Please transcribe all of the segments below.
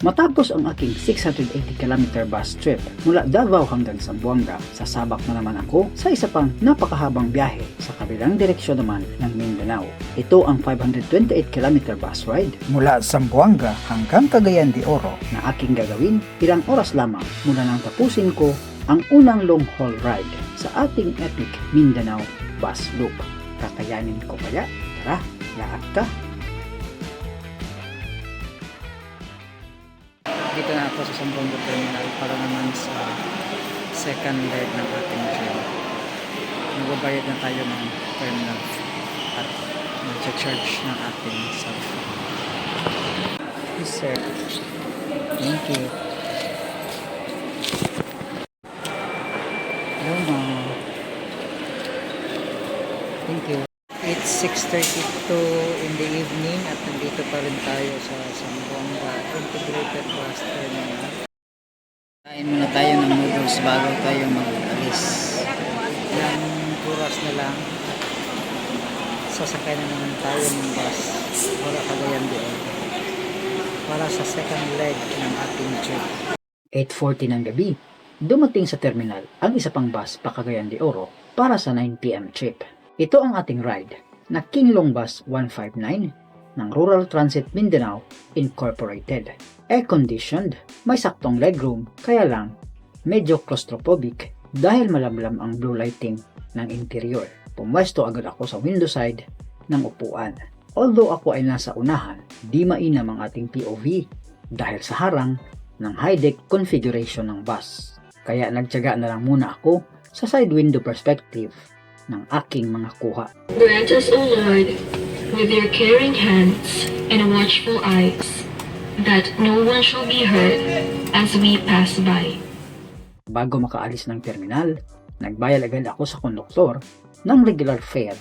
Matapos ang aking 680km bus trip mula Davao hanggang Zamboanga, sasabak na naman ako sa isa pang napakahabang biyahe sa kabilang direksyon naman ng Mindanao. Ito ang 528km bus ride mula Zamboanga hanggang Cagayan de Oro na aking gagawin ilang oras lamang mula nang tapusin ko ang unang long haul ride sa ating epic Mindanao bus loop. Kakayanin ko kaya? Tara, lahat ka! Dito na ako sa Zamboanga Terminal para naman sa second leg ng ating train. Nagbabayad na tayo ng terminal at mag-charge ng ating cellphone. Yes, sir. Thank you. Hello, ma'am. Thank you. It's 6:32 in the evening at nandito pa rin tayo sa Zamboanga Integrated Bus Terminal. Kain muna tayo ng noodles bago tayo mag-alis. Ilang oras na lang sasakay na naman tayo ng bus para Cagayan de Oro para sa second leg ng ating trip. 8:40 ng gabi, dumating sa terminal ang isa pang bus pa Cagayan de Oro para sa 9 PM trip. Ito ang ating ride na Kinglong Bus 159 ng Rural Transit Mindanao Incorporated. Air-conditioned, may saktong legroom, kaya lang medyo claustrophobic dahil malamlam ang blue lighting ng interior. Pumwesto agad ako sa window side ng upuan. Although ako ay nasa unahan, di mainam ang ating POV dahil sa harang ng high-deck configuration ng bus. Kaya nagtiyaga na lang muna ako sa side window perspective ng aking mga kuha. Grant us, O Lord, with your caring hands and watchful eyes, that no one shall be hurt as we pass by. Bago makaalis ng terminal, nagbayad agad ako sa konduktor ng regular fare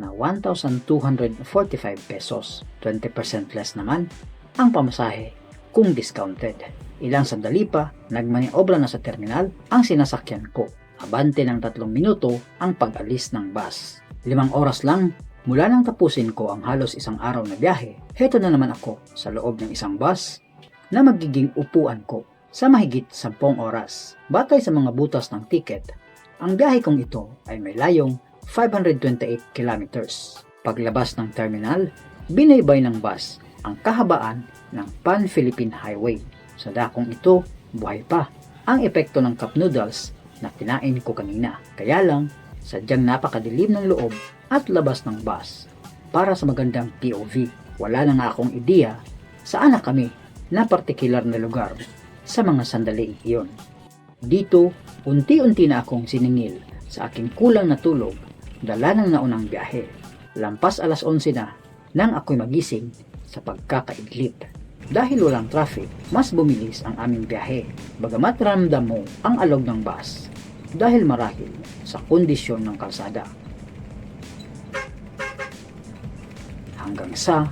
na 1,245 pesos. 20% less naman ang pamasahe kung discounted. Ilang sandali pa, nagmaniobra na sa terminal ang sinasakyan ko. Abante ng 3 minuto ang pag-alis ng bus. 5 oras lang mula nang tapusin ko ang halos isang araw na biyahe. Heto na naman ako sa loob ng isang bus na magiging upuan ko sa mahigit 10 oras. Batay sa mga butas ng ticket, ang biyahe kong ito ay may layong 528 kilometers. Paglabas ng terminal, binaybay ng bus ang kahabaan ng Pan-Philippine Highway. Sa dakong ito, buhay pa ang epekto ng cup noodles na kinain ko kanina. Kaya lang, sadyang napakadilim ng loob at labas ng bus. Para sa magandang POV, wala na nga akong ideya saan na kami na partikular na lugar sa mga sandaling iyon. Dito, unti-unti na akong siningil sa aking kulang na tulog dala ng naunang biyahe. Lampas alas 11 na nang ako'y magising sa pagkakaidlip. Dahil walang traffic, mas bumilis ang aming biyahe. Bagamat ramdam mo ang alog ng bus dahil marahil sa kondisyon ng kalsada. Hanggang sa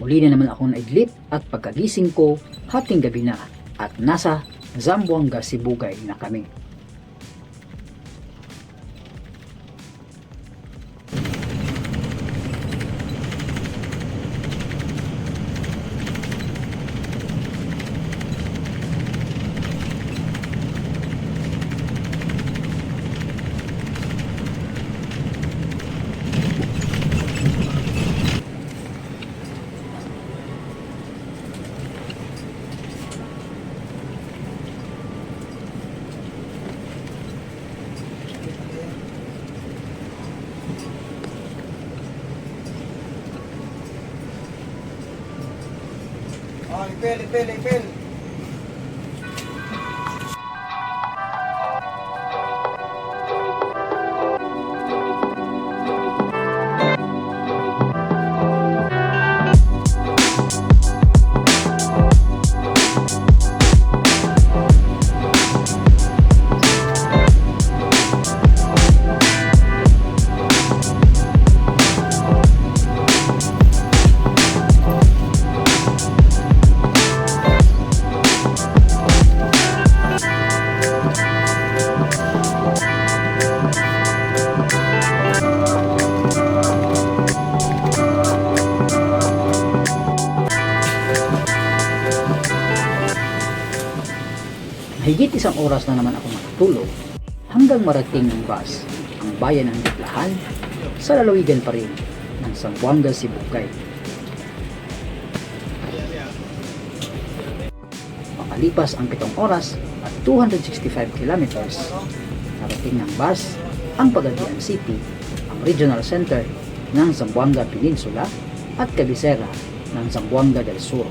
muli na naman akong naidlip at pagkagising ko, hating gabi na at nasa Zamboanga, Sibugay na kami. Ipil. Mahigit isang oras na naman ako matutulog hanggang marating ng bus ang bayan ng Diblahan sa lalawigan pa rin ng Zamboanga, Sibugay. Makalipas ang 7 oras at 265 kilometers, narating ng bus ang Pagadian City, ang regional center ng Zamboanga Peninsula at kabisera ng Zamboanga del Sur.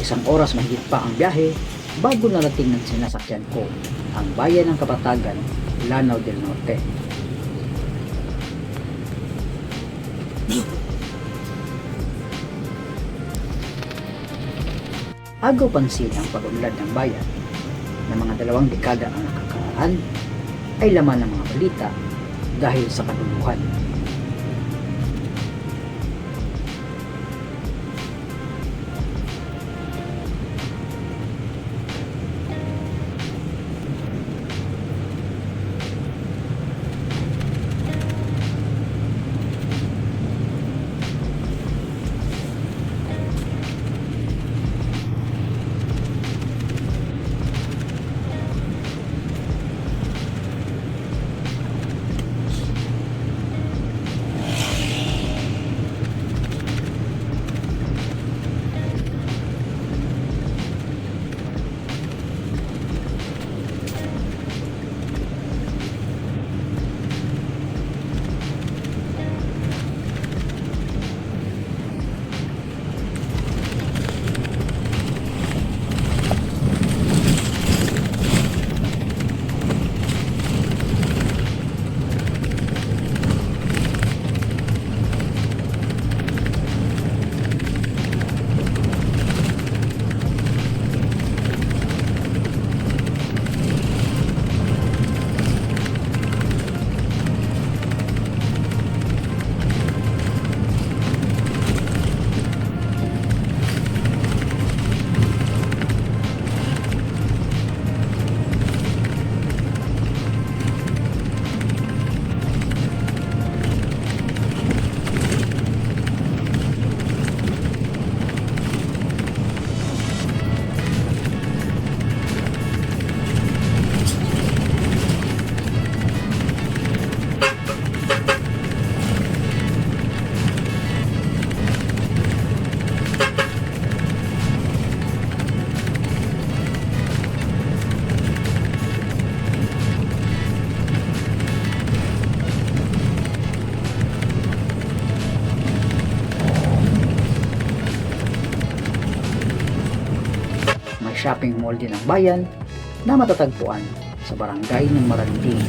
Isang oras mahigit pa ang biyahe bago narating ng sinasakyan ko ang bayan ng Kapatagan, Lanao del Norte. Agaw pansin ang pag-unlad ng bayan na mga 2 dekada ang nakakaraan ay laman ng mga balita dahil sa kaduluhan. shopping mall din ng bayan na matatagpuan sa barangay ng Maranding.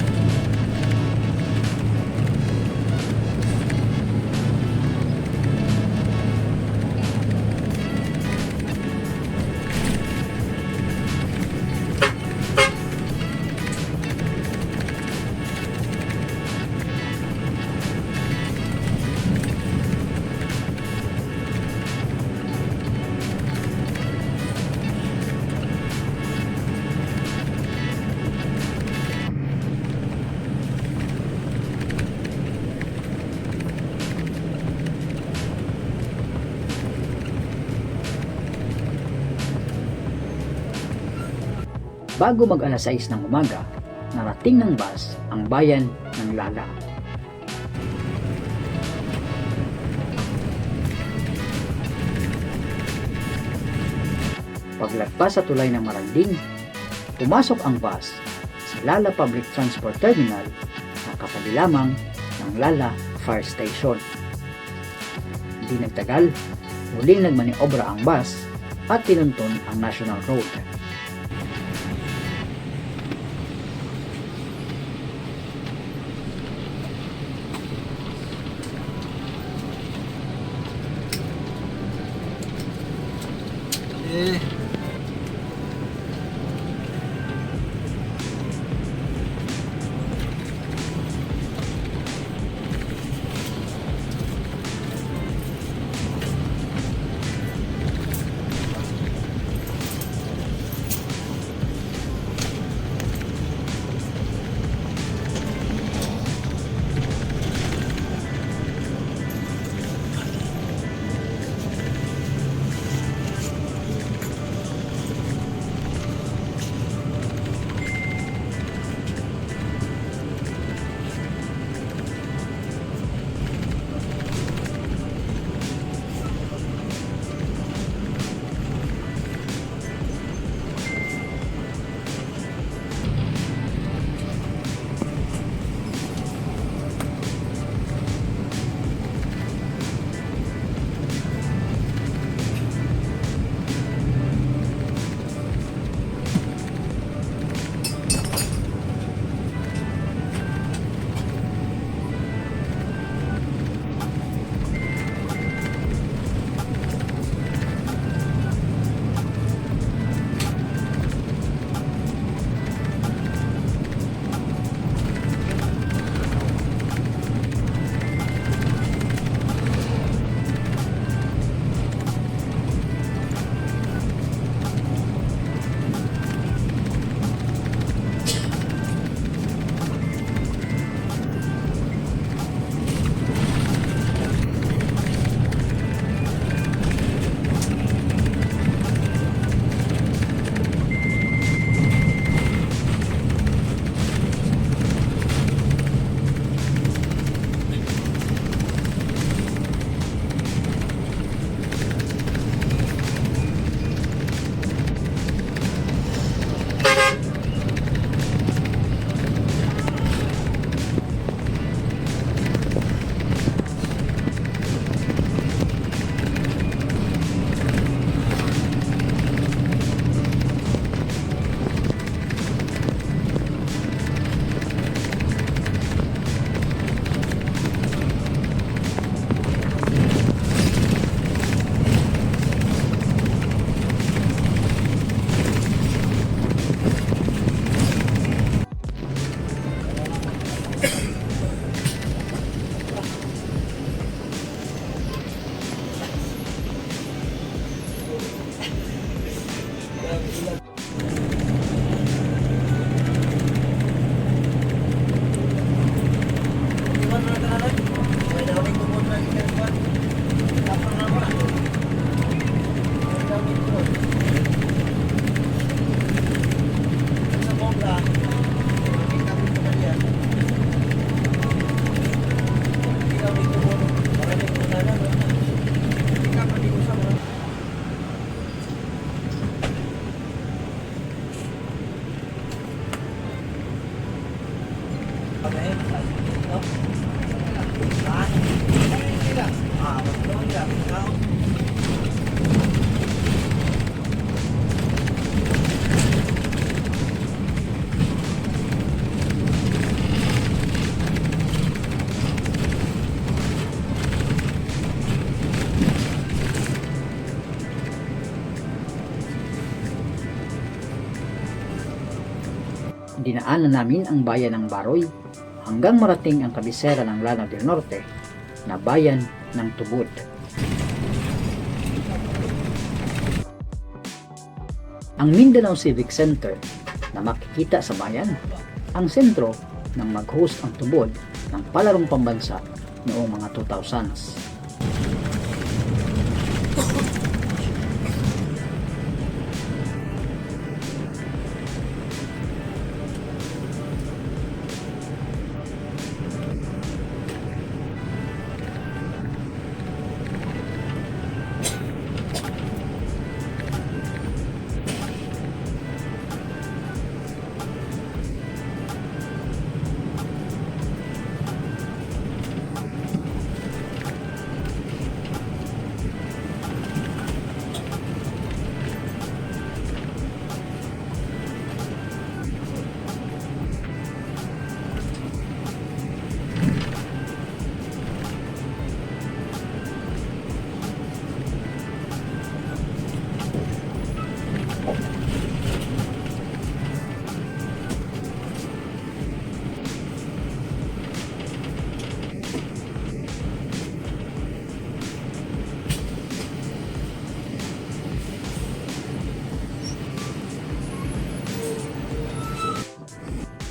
Bago mag alas 6 ng umaga, narating ng bus ang bayan ng Lala. Paglagpas sa tulay ng Maranding, pumasok ang bus sa Lala Public Transport Terminal na katabi lamang ng Lala Fire Station. Hindi nagtagal, muling nagmaniobra ang bus at tinuntun ang National Road. dinaanan namin ang bayan ng Baroy hanggang marating ang kabisera ng Lanao del Norte na bayan ng Tubod. Ang Mindanao Civic Center na makikita sa bayan, ang sentro ng mag-host ang Tubod ng palarong pambansa noong mga 2000s.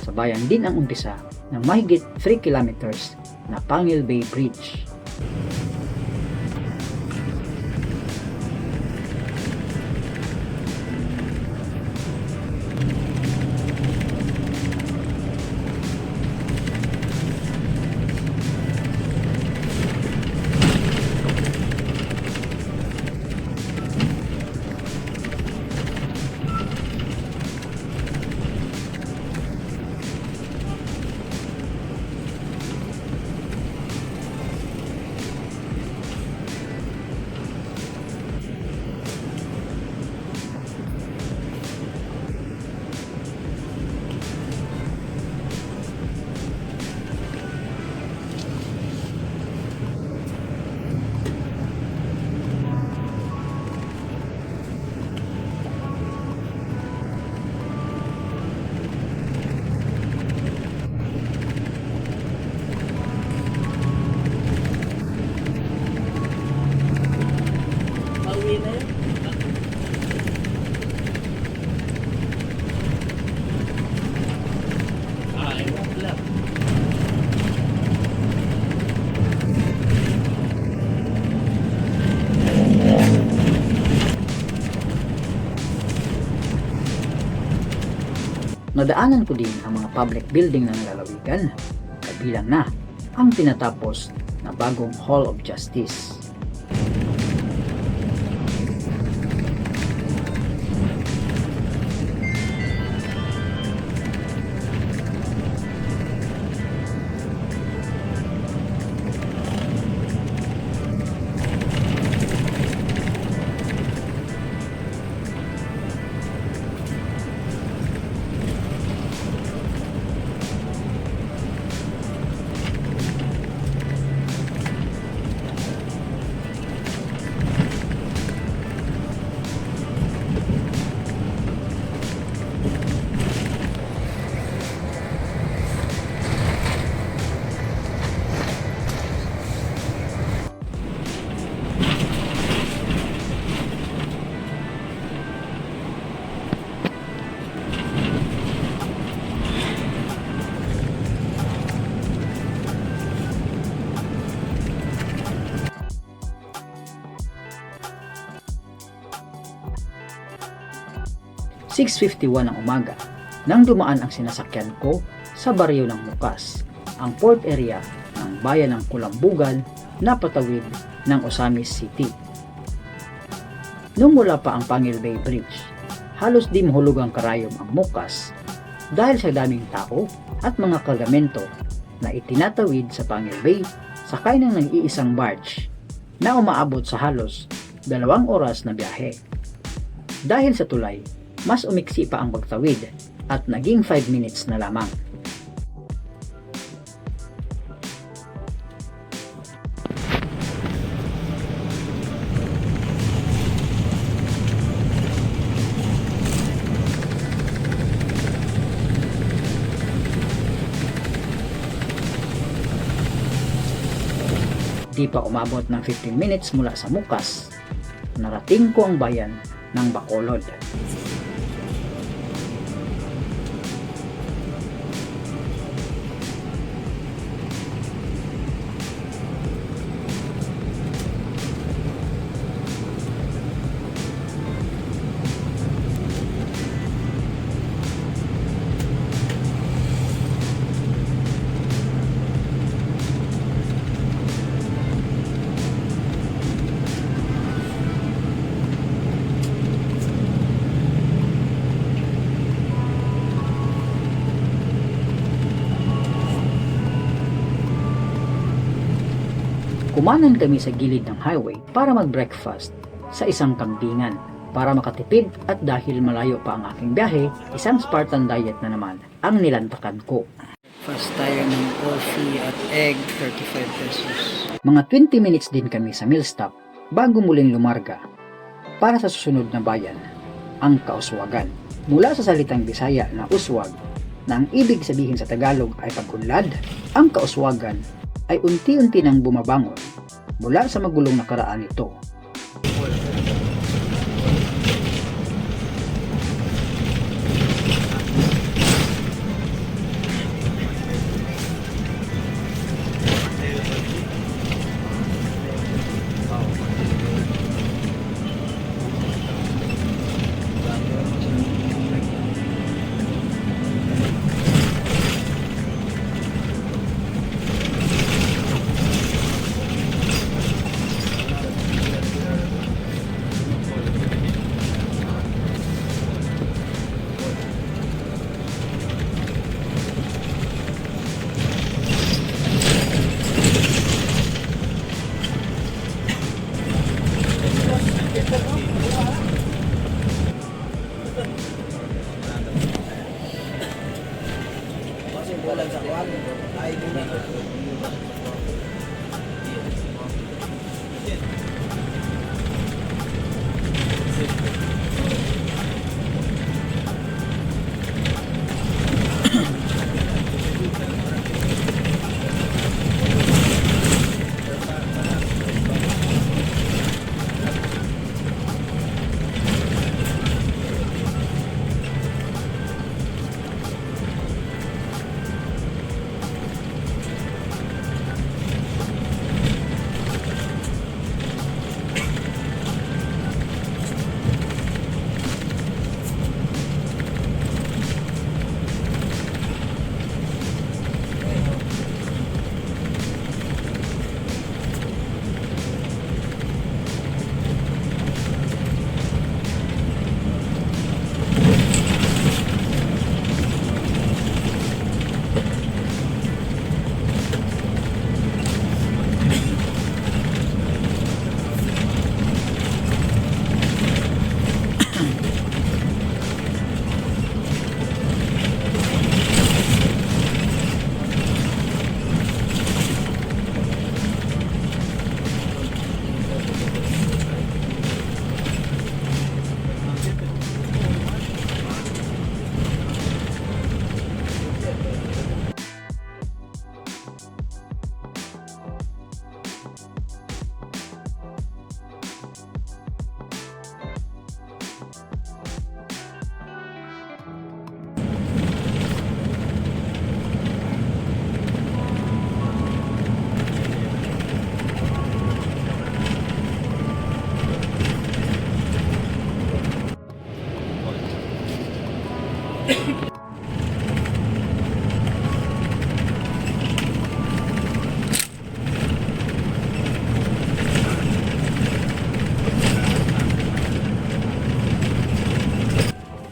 Sa bayan din ang umpisa ng mahigit 3 kilometers na Pangil Bay Bridge. Nadaanan ko din ang mga public building na nalalawigan, kabilang na ang tinatapos na bagong Hall of Justice. (6:51 ng umaga nang dumaan ang sinasakyan ko sa baryo ng Mukas, ang port area ng bayan ng Kulambugan na patawid ng Osamis City. Nung wala pa ang Pangil Bay Bridge, halos di mahulugang karayom ang Mukas dahil sa daming tao at mga kargamento na itinatawid sa Pangil Bay sakay ng nag-iisang barge na umaabot sa halos 2 oras na biyahe. Dahil sa tulay, mas umiksi pa ang pagtawid at naging 5 minutes na lamang. Di pa umabot ng 15 minutes mula sa Mukas, narating ko ang bayan ng Bacolod. Kumanan kami sa gilid ng highway para mag-breakfast sa isang kambingan para makatipid, at dahil malayo pa ang aking biyahe, isang Spartan diet na naman ang nilantakan ko. Fast tayo ng coffee at egg, 35 pesos. Mga 20 minutes din kami sa meal stop bago muling lumarga para sa susunod na bayan, ang Kauswagan. Mula sa salitang Bisaya na uswag, na ang ibig sabihin sa Tagalog ay pag-unlad, ang Kauswagan ay unti-unti nang bumabangon mula sa magulong nakaraan nito.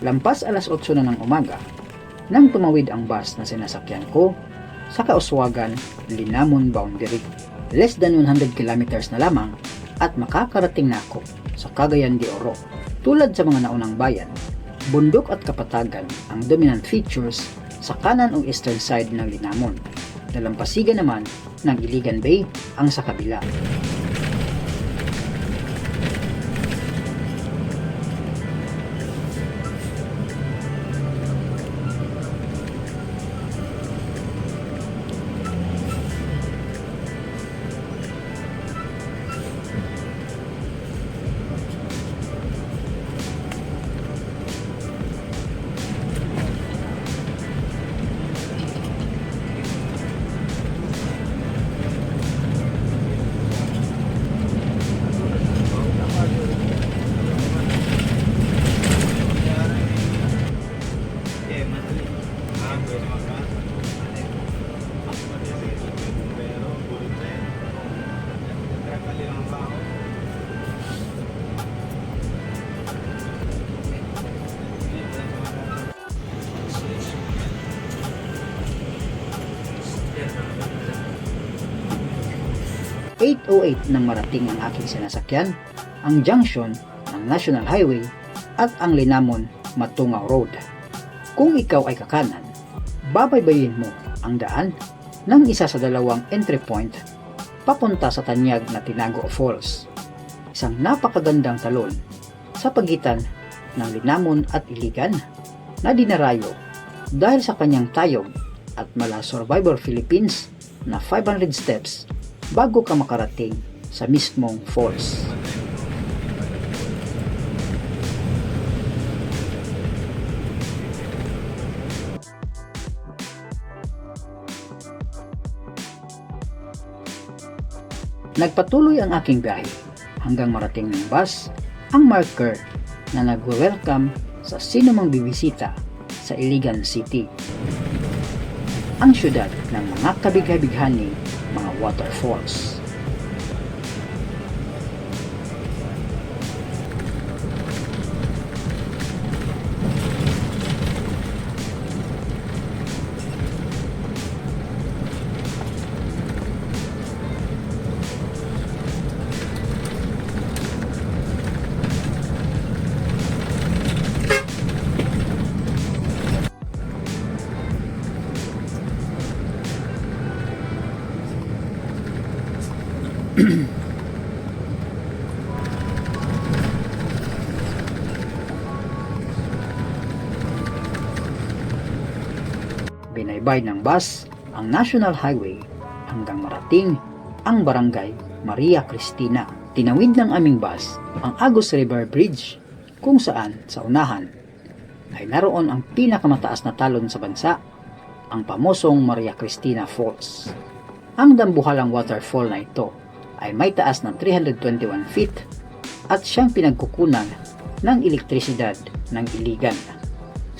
Lampas alas 8 na ng umaga nang tumawid ang bus na sinasakyan ko sa Kauswagan, Linamon boundary. Less than 100 kilometers na lamang at makakarating na ako sa Cagayan de Oro. Tulad sa mga naunang bayan, bundok at kapatagan ang dominant features sa kanan o eastern side ng Linamon. Dalampasigan naman ng Iligan Bay ang sa kabila. 8:08 nang marating ang aking sinasakyan, ang junction ng National Highway at ang Linamon Matungao Road. Kung ikaw ay kakanan, babaybayin mo ang daan ng isa sa dalawang entry point papunta sa tanyag na Tinago Falls. Isang napakagandang talon sa pagitan ng Linamon at Iligan na dinarayo dahil sa kanyang tayog at mala Survivor Philippines na 500 steps bago ka makarating sa mismong falls. Nagpatuloy ang aking biyahe hanggang marating ng bus ang marker na nagwe-welcome sa sinumang bibisita sa Iligan City, ang syudad ng mga kabighay-bighaning mga waterfalls. Binaybay ng bus ang National Highway hanggang marating ang barangay Maria Cristina. Tinawid ng aming bus ang Agus River Bridge kung saan sa unahan ay naroon ang pinakamataas na talon sa bansa, ang pamosong Maria Cristina Falls. Ang dambuhalang waterfall na ito ay may taas ng 321 feet at siyang pinagkukunan ng elektrisidad ng Iligan.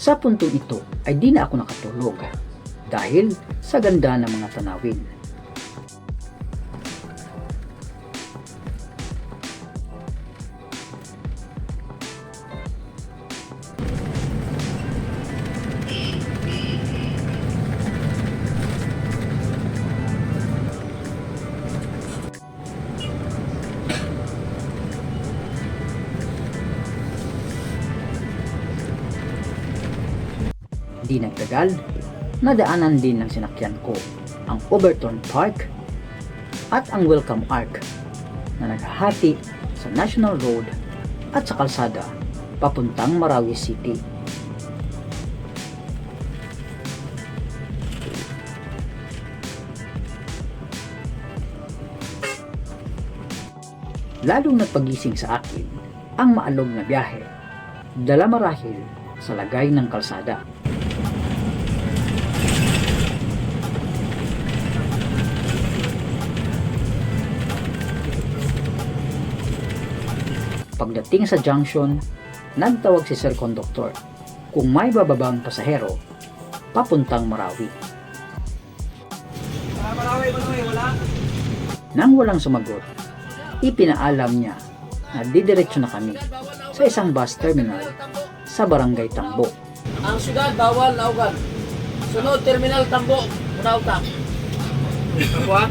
Sa puntong ito ay di na ako nakatulog dahil sa ganda ng mga tanawin. Di nagtagal, nadaanan din ng sinakyan ko ang Overton Park at ang Welcome Arc na naghahati sa National Road at sa kalsada papuntang Marawi City. Lalong nagpagising sa akin ang maalog na biyahe, dala marahil sa lagay ng kalsada. Pagdating sa junction, nagtawag si Sir Conductor kung may bababang pasahero papuntang Marawi. Wala. Nang walang sumagot, ipinaalam niya na didiretso na kami sa isang bus terminal sa Barangay Tambo. Ang syudad bawal naugan. Sunod terminal Tambo, Munauta. Tambo ha?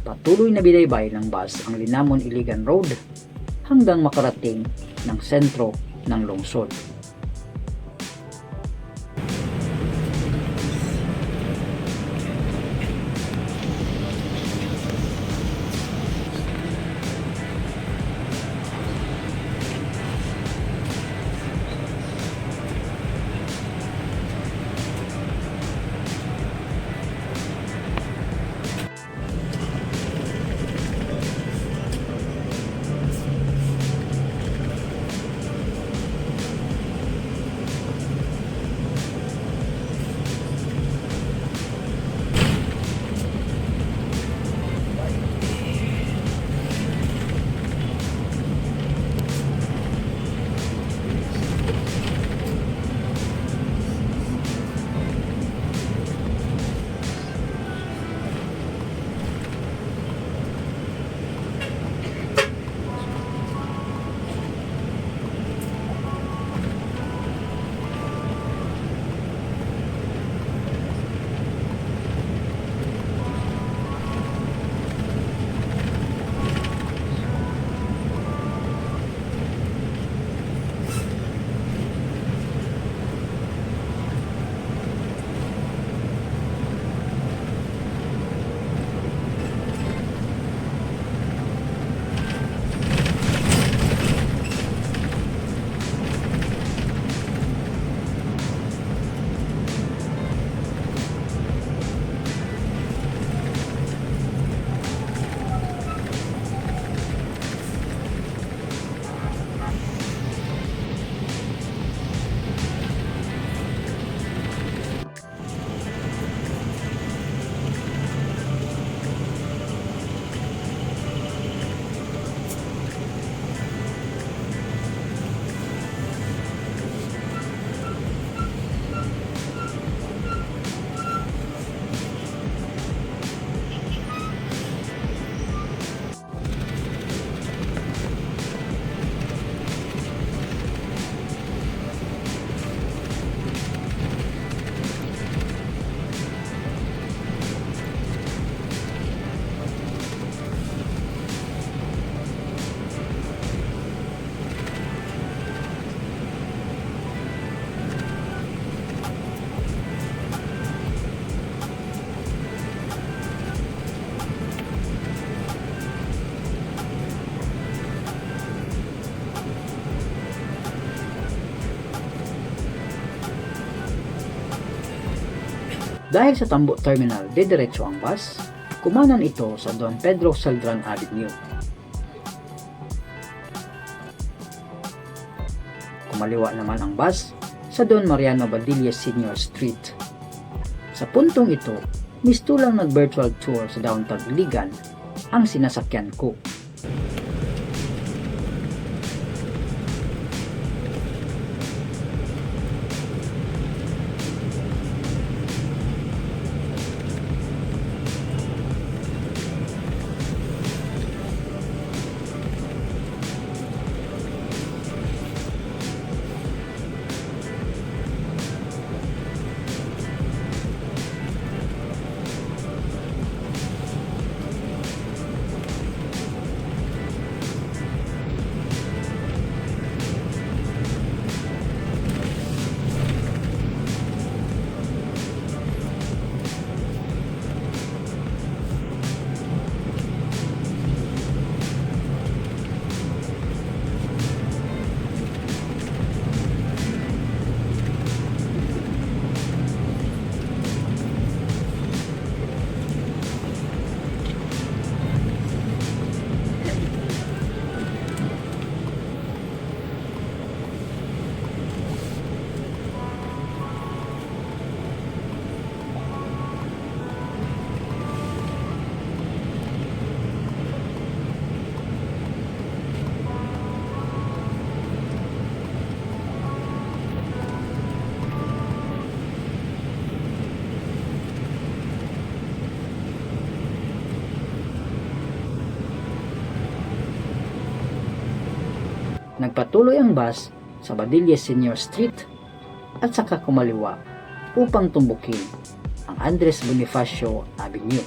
Patuloy na binaybay ng bus ang Linamon Iligan Road hanggang makarating ng sentro ng lungsod. Dahil sa Tambo Terminal didiretso ang bus, kumanan ito sa Don Pedro Celdran Avenue. Kumaliwa naman ang bus sa Don Mariano Badilla Senior Street. Sa puntong ito, mistulang nag-virtual tour sa downtown Iligan ang sinasakyan ko. Nagpatuloy ang bus sa Badilla Senior Street at saka kumaliwa upang tumbukin ang Andres Bonifacio Avenue.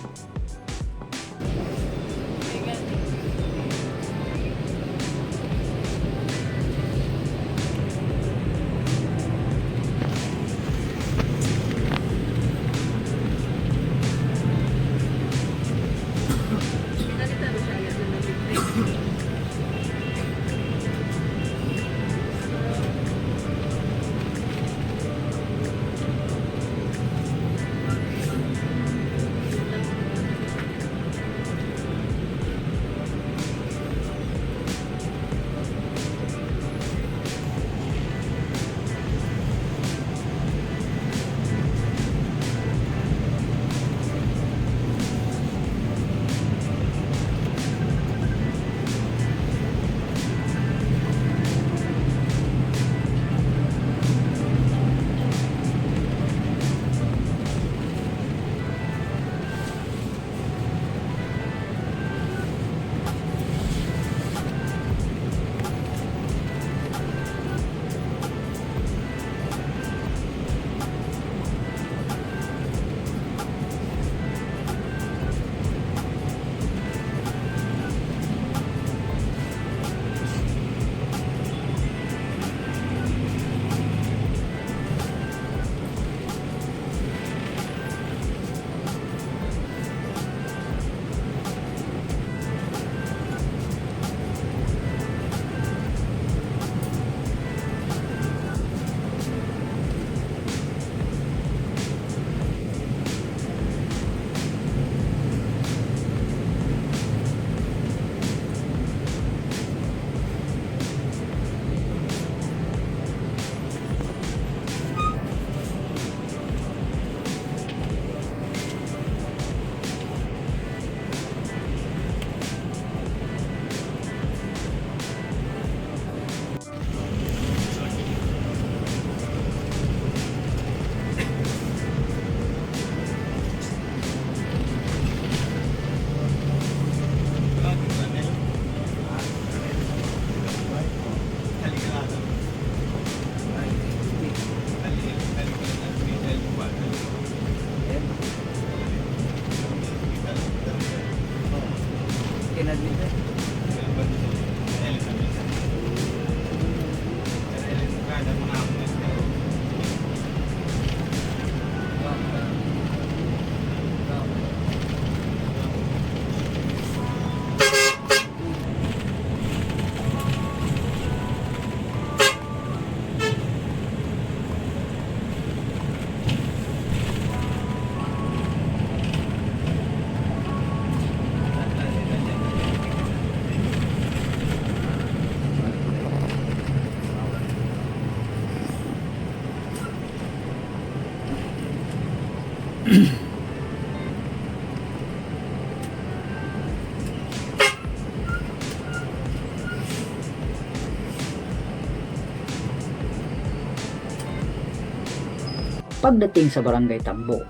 Pagdating sa Barangay Tambo,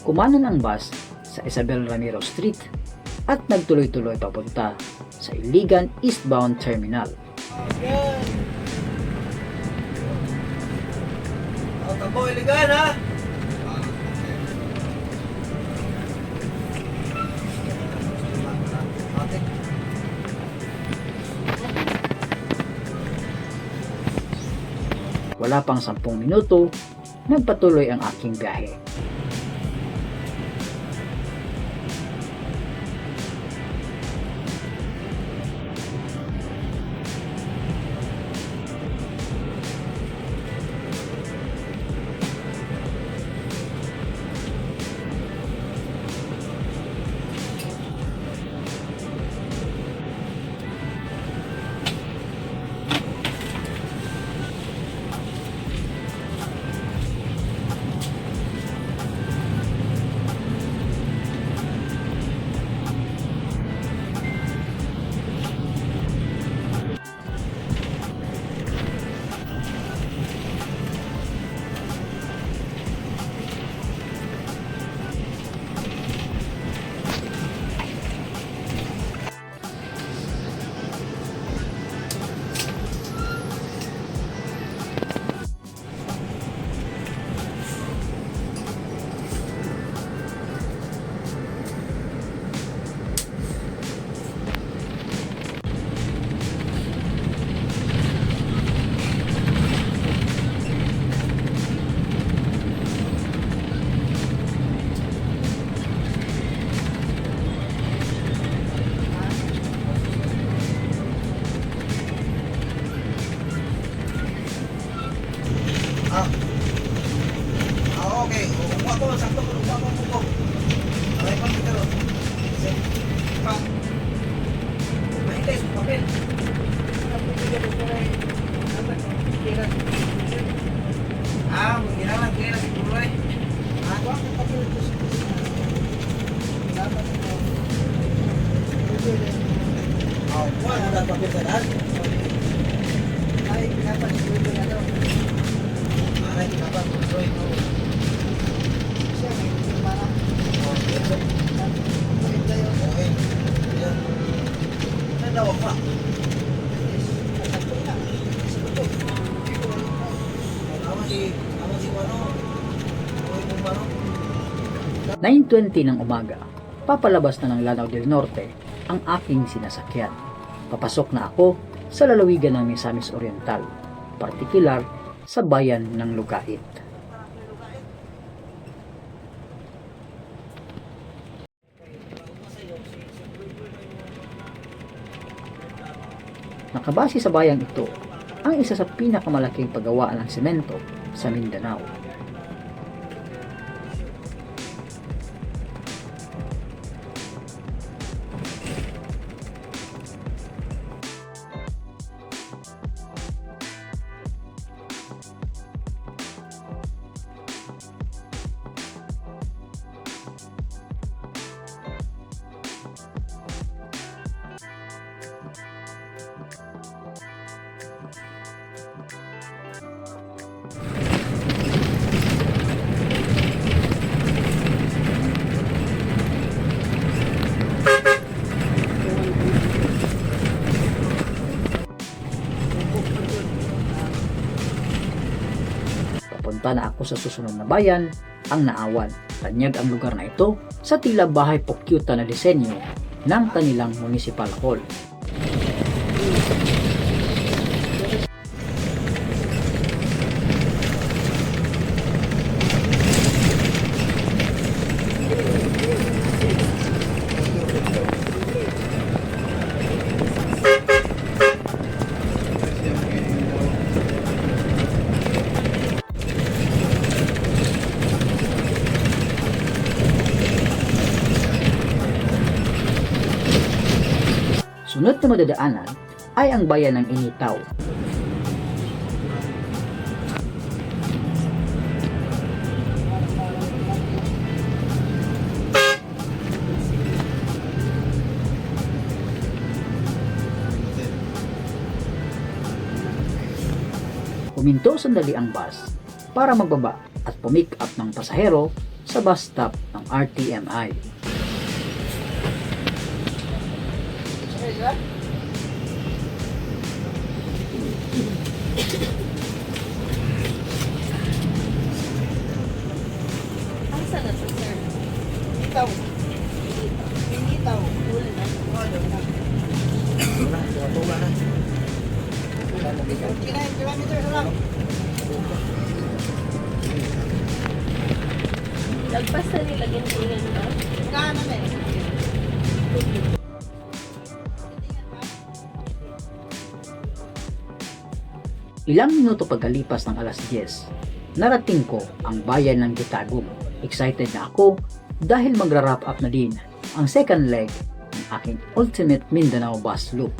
kumanan ang bus sa Isabel Ramiro Street at nagtuloy-tuloy papunta sa Iligan Eastbound Terminal. Tambo, Iligan ha! Wala pang 10 minuto, nagpatuloy ang aking biyahe. Okay. Uwa ko, sakto ko. Uwa ko po. Aray ko dito. Pa. Mahintay sa papel. Hindi na lang kaya siguro eh. Wala papel sa lahat. Ay, dapat siguro na daw. Ay, dapat siguro ito. Daw pa. 9:20 ng umaga, papalabas na ng Lanao del Norte ang aking sinasakyan. Papasok na ako sa lalawigan ng Misamis Oriental, partikular sa bayan ng Lugait. Nakabase sa bayang ito ang isa sa pinakamalaking paggawaan ng semento sa Mindanao. Papunta na ako sa susunod na bayan, ang Naawan. Tanyag ang lugar na ito sa tila bahay pokyuta na disenyo ng kanilang municipal hall. Sunod na madadaanan ay ang bayan ng Initaw. Huminto sandali ang bus para magbaba at pumick up ng pasahero sa bus stop ng RTMI. Asa na to, sir? Itaw. Pinitaw. Huli na. Tuga na. 49 kilometers lang. Lagpas na nila gintingan ba? Kano na eh. Ilang minuto pagkalipas ng alas 10, narating ko ang bayan ng Gitagum. Excited na ako dahil magra-wrap up na din ang second leg ng aking Ultimate Mindanao Bus Loop.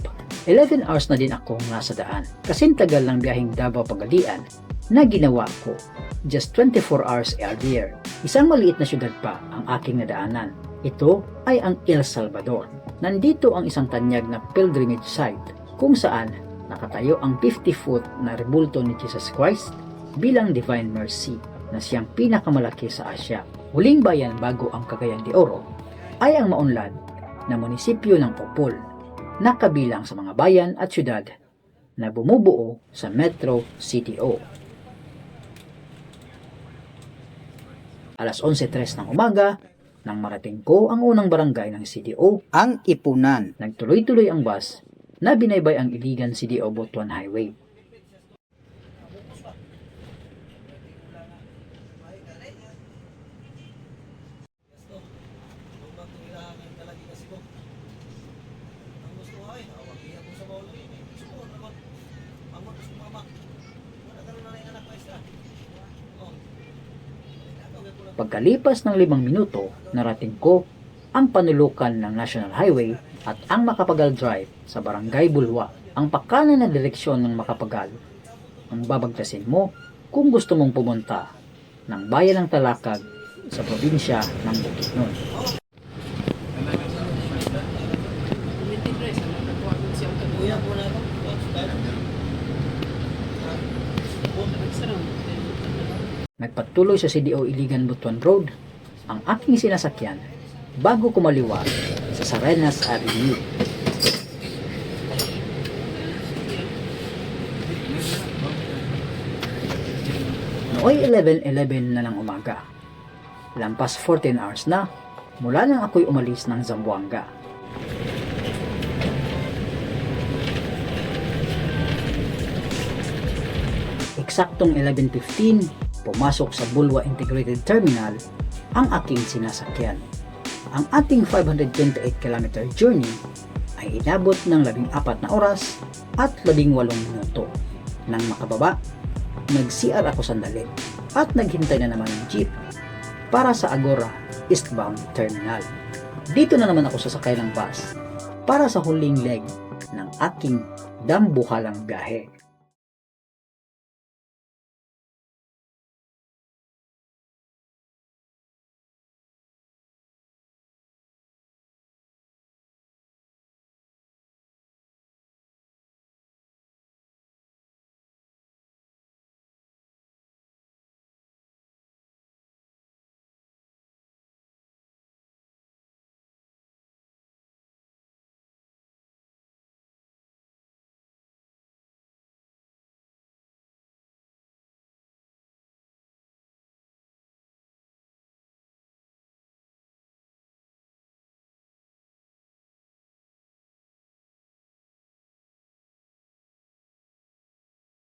11 hours na din akong nasa daan. Kasing tagal ng biyaheng Davao-Pagadian na ginawa ko just 24 hours earlier. Isang maliit na syudad pa ang aking nadaanan. Ito ay ang El Salvador. Nandito ang isang tanyag na pilgrimage site kung saan nakatayo ang 50-foot na rebulto ni Jesus Christ bilang Divine Mercy na siyang pinakamalaki sa Asya. Huling bayan bago ang Cagayan de Oro ay ang maunlad na munisipyo ng Opol na kabilang sa mga bayan at syudad na bumubuo sa Metro CTO. Alas 11:03 ng umaga nang marating ko ang unang barangay ng CDO, ang Ipunan. Nagtuloy-tuloy ang bus na binaybay ang Iligan CDO Butuan Highway. Pagkalipas ng 5 minuto, narating ko ang panulukan ng National Highway at ang Macapagal Drive sa Barangay Bulwa. Ang pakanan na direksyon ng Macapagal ang babagtasin mo kung gusto mong pumunta ng bayan ng Talakag sa probinsya ng Bukidnon. Nagpatuloy sa CDO Iligan Butuan Road ang aking sinasakyan bago kumaliwa sa Sarenas Avenue. Nooy 11:11 na ng umaga. Lampas 14 hours na mula nang ako'y umalis ng Zamboanga. Eksaktong 11:15, pumasok sa Bulwa Integrated Terminal ang aking sinasakyan. Ang ating 528 km journey ay inabot ng 14 na oras at 18 minuto. Nang makababa, nag-CR ako sandali at naghintay na naman ng jeep para sa Agora Eastbound Terminal. Dito na naman ako sasakay ng bus para sa huling leg ng aking dambuhalang biyahe.